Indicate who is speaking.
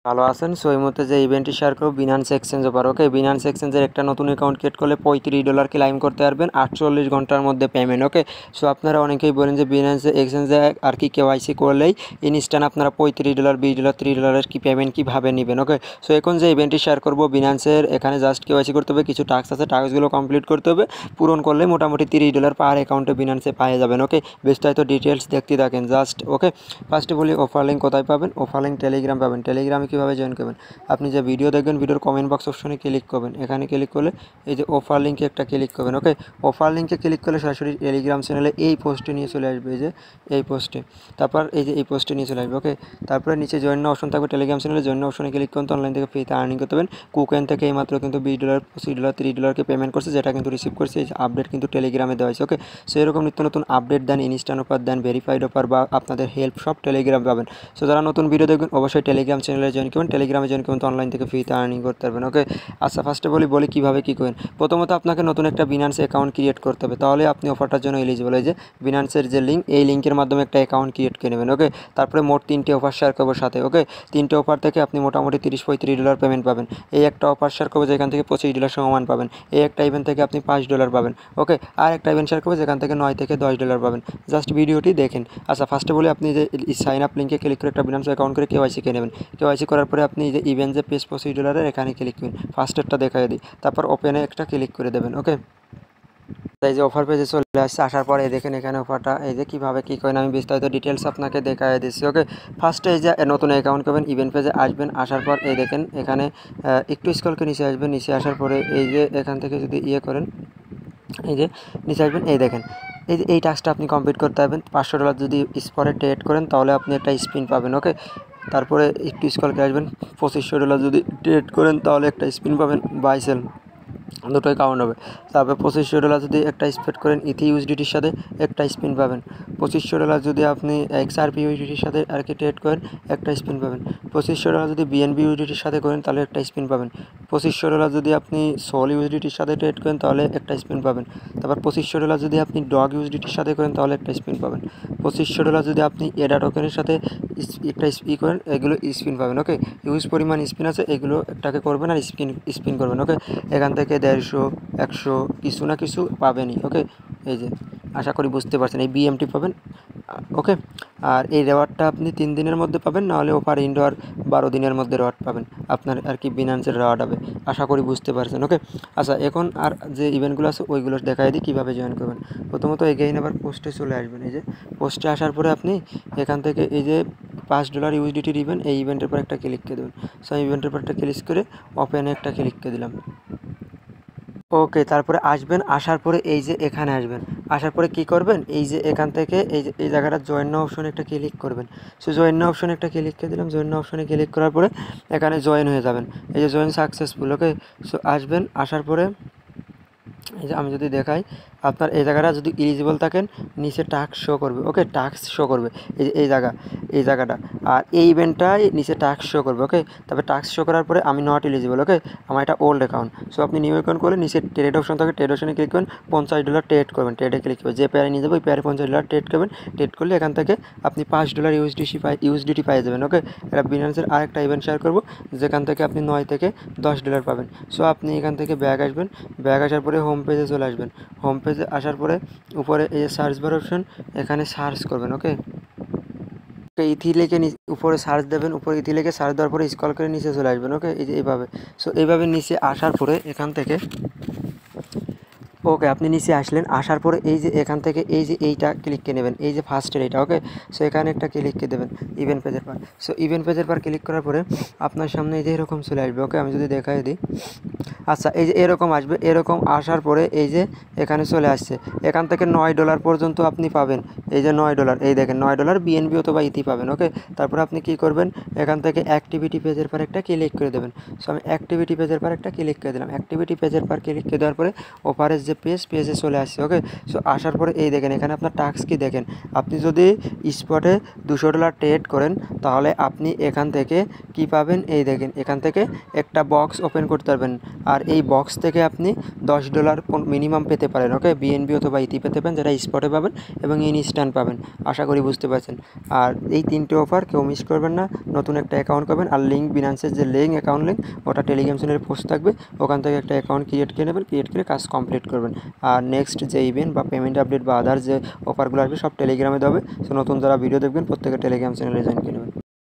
Speaker 1: ভালো আছেন। সো এই মুহূর্তে যে ইভেন্টটি শেয়ার করব বিনান্স এক্সচেঞ্জ অফার। ওকে, বিনান্স এক্সচেঞ্জের একটা নতুন অ্যাকাউন্ট ক্রিয়েট করলে $35 ক্লাইম করতে পারবেন 48 ঘন্টার মধ্যে পেমেন্ট। ওকে, সো আপনারা অনেকেই বলেন যে বিনান্স এক্সচেঞ্জে আর কি কেওয়াইসি করলেই ইনস্ট্যান্ট আপনারা $35 $20 $30 কি পেমেন্ট কীভাবে নেবেন। ওকে, সো এখন যে ইভেন্টটি শেয়ার করব বিনান্সের, এখানে জাস্ট কেওয়াইসি করতে হবে, কিছু টাস্ক আছে, টাস্কগুলো কমপ্লিট করতে হবে, পূরণ করলে মোটামুটি $30 পার অ্যাকাউন্টে বিনান্সে পেয়ে যাবেন। ওকে, বিস্তারিত ডিটেলস দেখতে থাকেন জাস্ট। ওকে, ফার্স্টে বলি অফার লিঙ্ক কোথায় পাবেন। অফার লিঙ্ক টেলিগ্রাম পাবেন। টেলিগ্রামে কীভাবে জয়েন করবেন, আপনি যে ভিডিও দেখবেন ভিডিওর কমেন্ট বক্স অপশনে ক্লিক করবেন, এখানে ক্লিক করলে এই যে অফার লিঙ্কে একটা ক্লিক করবেন। ওকে, অফার লিঙ্কে ক্লিক করলে সরাসরি টেলিগ্রাম চ্যানেলে এই পোস্টে নিয়ে চলে আসবে, এই যে এই পোস্টে, তারপর এই যে এই পোস্টে নিয়ে চলে আসবে। ওকে, তারপরে নিচে জয়েন অপশন থাকবে, টেলিগ্রাম চ্যানেলে জয়েন অপশনে ক্লিক করুন, তো অনলাইন থেকে ফ্রিতে আর্নিং করতে পারবেন। কুকেন থেকে এইমাত্র কিন্তু $20 $25 $30 পেমেন্ট করছে, যেটা কিন্তু রিসিভ করছে। এই আপডেট কিন্তু টেলিগ্রামে দেওয়া হয়েছে। ওকে, সো এরকম নিত্য নতুন আপডেট দেন, ইনস্ট্যান্ট অফার দেন, ভেরিফাইড অফার বা আপনাদের হেল্প সব টেলিগ্রাম পাবেন। সো যারা নতুন ভিডিও দেখবেন অবশ্যই টেলিগ্রাম চ্যানেলে জয়েন করবেন, টেলিগ্রামে জয়েন করবেন, তো অনলাইন থেকে ফ্রিতে আর্নিং করতে পারবেন। ওকে, আচ্ছা ফার্স্টে বলি কীভাবে কী করেন। প্রথমত আপনাকে নতুন একটা বিনান্স অ্যাকাউন্ট ক্রিয়েট করতে হবে, তাহলে আপনি অফারটার জন্য এলিজিবল। এই যে বিনান্সের যে লিঙ্ক, এই লিঙ্কের মাধ্যমে একটা অ্যাকাউন্ট ক্রিয়েট করে নেবেন। ওকে, তারপরে মোট 3টে অফার শেয়ার করবো সাথে। ওকে, 3টে অফার থেকে আপনি মোটামুটি $30-35 পেমেন্ট পাবেন। এই একটা অফার শেয়ার করবো যেখান থেকে $25 সমান পাবেন। এই একটা ইভেন্ট থেকে আপনি $5 পাবেন। ওকে, আর একটা ইভেন্ট শেয়ার করবো যেখান থেকে $9 থেকে $10 পাবেন। জাস্ট ভিডিওটি দেখেন। আচ্ছা ফার্স্টে বলি, আপনি যে সাইন আপ লিঙ্কে ক্লিক করে একটা বিনান্স অ্যাকাউন্ট করে কেওয়াইসি করে নেবেন। কেওয়াইসি করার পরে আপনি যে ইভেন্ট যে পেজ $25 এখানে ক্লিক করবেন, ফার্স্টেরটা দেখাই দিই, তারপর ওপেনে একটা ক্লিক করে দেবেন। ওকে, এই যে অফার পেজে চলে আসছে, আসার পরে দেখেন এখানে অফারটা এই যে কীভাবে কী করেন আমি বিস্তারিত ডিটেলস আপনাকে দেখাই দিচ্ছি। ওকে, ফার্স্টে এই যে নতুন অ্যাকাউন্ট করবেন, ইভেন্ট পেজে আসবেন, আসার পর এই দেখেন এখানে একটু স্ক্রল করে নিচে আসবেন, নিচে আসার পরে এই যে এখান থেকে যদি করেন, এই যে নিচে আসবেন, এই দেখেন এই টাস্কটা আপনি কমপ্লিট করতে পারবেন। $500 যদি স্পটে ট্রেড করেন তাহলে আপনি একটা স্পিন পাবেন। ওকে, তারপরে একটু স্ক্রল করে আসবেন, $2500 যদি ট্রেড করেন তাহলে একটা স্পিন পাবেন, বাই সেল দুটোই কাউন্ট হবে। তারপরে $2500 যদি একটা স্পেড করেন ইথি ইউএসডিটির সাথে, একটা স্পিন পাবেন। $2500 যদি আপনি XRP ইউএসডিটির সাথে আর কি ট্রেড করেন, একটা স্পিন পাবেন। $2500 যদি BNB ইউএসডিটির সাথে করেন তাহলে একটা স্পিন পাবেন। $2500 যদি আপনি সোল ইউএসডিটির সাথে ট্রেড করেন তাহলে একটা স্পিন পাবেন। তারপর $2500 যদি আপনি ডগ ইউএসডিটির সাথে করেন তাহলে একটা স্পিন পাবেন। $2500 যদি আপনি এডা টোকেনের সাথে একটা করেন, এগুলো স্পিন পাবেন। ওকে, ইউজ পরিমাণ স্পিন আছে, এগুলো একটাকে করবেন আর স্পিন করবেন। ওকে, এখান থেকে 150 100 কিছু না কিছু পাবেনই। ওকে, এই যে আশা করি বুঝতে পারছেন, এই BMT পাবেন। ওকে, আর এই রেওয়ার্ডটা আপনি 3 দিনের মধ্যে পাবেন, নাহলে ওপার ইনডোর 12 দিনের মধ্যে রেওয়ার্ড পাবেন, আপনার আর কি বিনান্সের রেওয়ার্ড হবে। আশা করি বুঝতে পারছেন। ওকে, আচ্ছা এখন আর যে ইভেন্টগুলো আছে ওইগুলো দেখাই দিই কীভাবে জয়েন করবেন। প্রথমত এগেইন আবার পোস্টে চলে আসবেন। এই যে পোস্টে আসার পরে আপনি এখান থেকে এই যে $5 ইউএসডিটির ইভেন্ট, এই ইভেন্টের পর একটা ক্লিক করে দেবেন। সো ইভেন্টের পর একটা ক্লিক করে ওপেনে একটা ক্লিক করে দিলাম। ওকে, তারপরে আসবেন, আসার পরে এই যে এখানে আসবেন, আসার পরে কি করবেন, এই যে এখান থেকে এই যে এই জায়গাটা জয়েন নাও অপশনে একটা ক্লিক করবেন। সো জয়েন নাও অপশনে একটা ক্লিক করে দিলাম। জয়েন নাও অপশনে ক্লিক করার পরে এখানে জয়েন হয়ে যাবেন, এই যে জয়েন সাকসেসফুল। ওকে, সো আসবেন, আসার পরে এই যে আমি যদি দেখাই, আপনার এই জায়গাটা যদি এলিজিবল থাকেন নিচে টাস্ক শো করবে। ওকে, টাস্ক শো করবে এই যে এই জায়গাটা, আর এই ইভেন্টটাই নিচে টাস্ক শো করবে। ওকে, তবে টাস্ক শো করার পরে আমি নট এলিজিবল। ওকে, আমার এটা ওল্ড অ্যাকাউন্ট। সো আপনি নিউ অ্যাকাউন্ট করলে নিচে ট্রেড অপশন থাকে, ট্রেড অপশনে ক্লিক করবেন, $50 ট্রেড করবেন, ট্রেডে ক্লিক করবেন, যে পেয়ারে নিয়ে যাবো ওই পেয়ারে $50 ট্রেড করবেন। ট্রেড করলে এখান থেকে আপনি $5 ইউএসডিটি পাই যাবেন। ওকে, এটা বিনান্সের আরেকটা ইভেন্ট শেয়ার করবো যেখান থেকে আপনি $9 থেকে $10 পাবেন। সো আপনি এখান থেকে ব্যাক আসবেন, ব্যাক আসার পরে হোম পেজে চলে আসবেন। হোম পেজে আসার পরে উপরে এই যে সার্চ বার অপশন, এখানে সার্চ করবেন। ওকে, ইথি লিখে উপরে সার্চ দেবেন, উপরে ইথি লিখে সার্চ দেওয়ার পরে স্ক্রল করে নিচে চলে আসবেন। ওকে, এই যে এইভাবে। সো এইভাবে নিচে আসার পরে এখান থেকে ওকে, আপনি নিচে আসলেন, আসার পরে এই যে এখান থেকে এই যে এইটা ক্লিক করে নেবেন, এই যে ফার্স্টের এইটা। ওকে, সো এখানে একটা ক্লিক করে দেবেন ইভেন্ট পেজের পর। সো ইভেন্ট পেজের পর ক্লিক করার পরে আপনার সামনে এই যে এরকম চলে আসবে। ওকে, আমি যদি দেখাই দিই, আচ্ছা এই যে এরকম আসবে, এরকম আসার পরে এই যে এখানে চলে আসছে, এখান থেকে $9 পর্যন্ত আপনি পাবেন। এই যে $9, এই দেখেন $9 BNB অথবা ইথি পাবেন। ওকে, তারপর আপনি কি করবেন, এখান থেকে অ্যাক্টিভিটি পেজের পর একটা ক্লিক করে দেবেন। সো আমি অ্যাক্টিভিটি পেজের পর একটা ক্লিক করে দিলাম। অ্যাক্টিভিটি পেজের পর ক্লিক করে দেওয়ার পরে ওপারের যে পেজে চলে আসছে। ওকে, সো আসার পরে এই দেখেন এখানে আপনার টাস্ক কি দেখেন, আপনি যদি স্পটে $200 ট্রেড করেন তাহলে আপনি এখান থেকে কি পাবেন, এই দেখেন এখান থেকে একটা বক্স ওপেন করতে পারবেন। আর আর এই বক্স থেকে আপনি $10 মিনিমাম পেতে পারেন। ওকে, বিএনবি অথবা ইতি পেতে পারেন, যেটা স্পটে পাবেন এবং ইনস্ট্যান্ট পাবেন। আশা করি বুঝতে পারছেন। আর এই 3টে অফার কেউ মিস করবেন না। নতুন একটা অ্যাকাউন্ট করবেন, আর লিঙ্ক বিনান্সের যে অ্যাকাউন্ট লিঙ্ক ওটা টেলিগ্রাম চ্যানেলে পোস্ট থাকবে, ওখান থেকে একটা অ্যাকাউন্ট ক্রিয়েট করে নেবেন, ক্রিয়েট করে কাজ কমপ্লিট করবেন। আর নেক্সট যে ইভেন্ট বা পেমেন্ট আপডেট বা আদার যে অফারগুলো আসবে সব টেলিগ্রামে দেবে। সো নতুন যারা ভিডিও দেখবেন প্রত্যেকে টেলিগ্রাম চ্যানেলে জয়েন করে নেবেন।